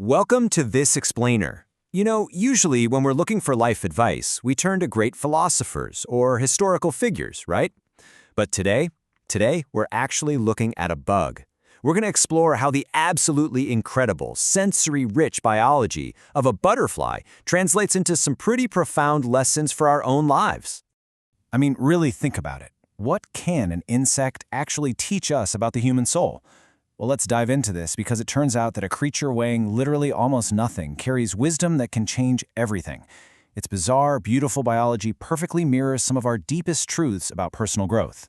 Welcome to This Explainer. Usually when we're looking for life advice, we turn to great philosophers or historical figures, right? But today we're actually looking at a bug. We're going to explore how the absolutely incredible, sensory-rich biology of a butterfly translates into some pretty profound lessons for our own lives. I mean, really think about it. What can an insect actually teach us about the human soul? Well, let's dive into this because it turns out that a creature weighing literally almost nothing carries wisdom that can change everything. Its bizarre, beautiful biology perfectly mirrors some of our deepest truths about personal growth.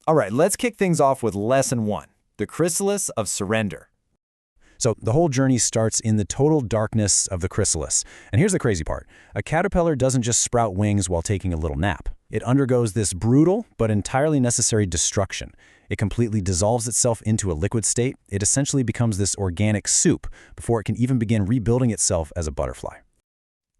All right, let's kick things off with Lesson 1, the chrysalis of surrender. So the whole journey starts in the total darkness of the chrysalis. And here's the crazy part. A caterpillar doesn't just sprout wings while taking a little nap. It undergoes this brutal but entirely necessary destruction. It completely dissolves itself into a liquid state. It essentially becomes this organic soup before it can even begin rebuilding itself as a butterfly.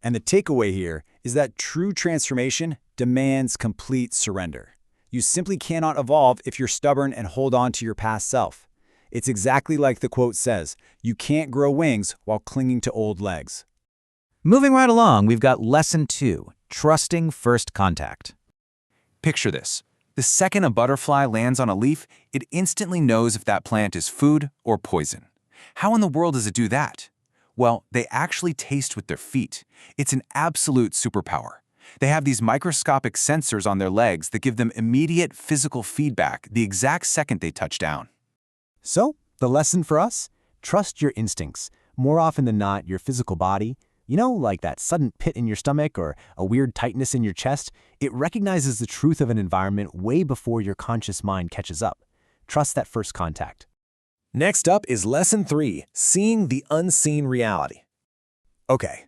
And the takeaway here is that true transformation demands complete surrender. You simply cannot evolve if you're stubborn and hold on to your past self. It's exactly like the quote says, you can't grow wings while clinging to old legs. Moving right along, we've got Lesson 2, Trusting First Contact. Picture this. The second a butterfly lands on a leaf, it instantly knows if that plant is food or poison. How in the world does it do that? Well, they actually taste with their feet. It's an absolute superpower. They have these microscopic sensors on their legs that give them immediate physical feedback the exact second they touch down. So, the lesson for us? Trust your instincts. More often than not, your physical body, like that sudden pit in your stomach or a weird tightness in your chest, it recognizes the truth of an environment way before your conscious mind catches up. Trust that first contact. Next up is Lesson 3, Seeing the Unseen Reality. Okay,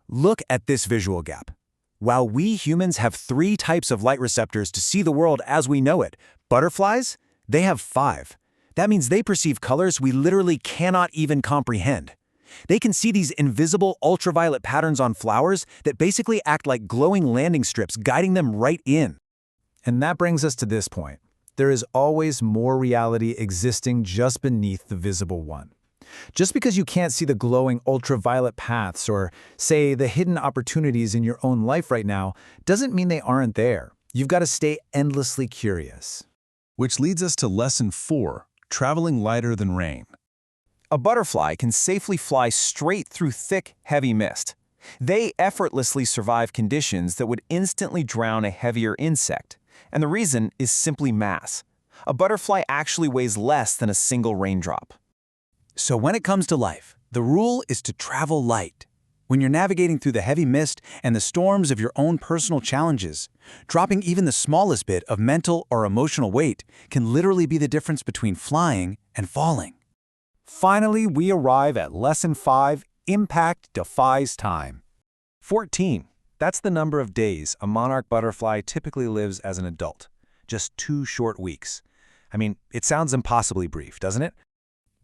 look at this visual gap. While we humans have 3 types of light receptors to see the world as we know it, butterflies, they have 5. That means they perceive colors we literally cannot even comprehend. They can see these invisible ultraviolet patterns on flowers that basically act like glowing landing strips guiding them right in. And that brings us to this point. There is always more reality existing just beneath the visible one. Just because you can't see the glowing ultraviolet paths or, say, the hidden opportunities in your own life right now, doesn't mean they aren't there. You've got to stay endlessly curious. Which leads us to Lesson 4, Traveling Lighter Than Rain. A butterfly can safely fly straight through thick, heavy mist. They effortlessly survive conditions that would instantly drown a heavier insect. And the reason is simply mass. A butterfly actually weighs less than a single raindrop. So when it comes to life, the rule is to travel light. When you're navigating through the heavy mist and the storms of your own personal challenges, dropping even the smallest bit of mental or emotional weight can literally be the difference between flying and falling. Finally, we arrive at Lesson 5, Impact Defies Time. 14. That's the number of days a monarch butterfly typically lives as an adult. Just 2 short weeks. I mean, it sounds impossibly brief, doesn't it?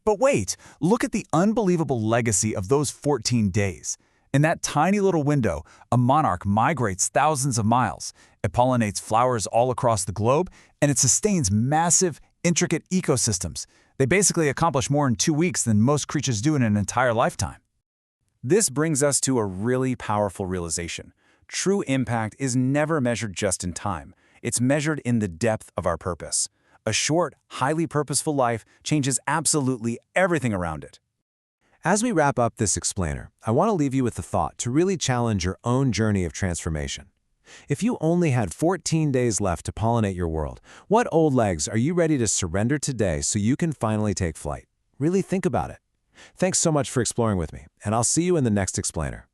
But wait, look at the unbelievable legacy of those 14 days. In that tiny little window, a monarch migrates thousands of miles. It pollinates flowers all across the globe, and it sustains massive, intricate ecosystems. They basically accomplish more in 2 weeks than most creatures do in an entire lifetime. This brings us to a really powerful realization. True impact is never measured just in time. It's measured in the depth of our purpose. A short, highly purposeful life changes absolutely everything around it. As we wrap up this explainer, I want to leave you with the thought to really challenge your own journey of transformation. If you only had 14 days left to pollinate your world, what old legs are you ready to surrender today so you can finally take flight? Really think about it. Thanks so much for exploring with me, and I'll see you in the next explainer.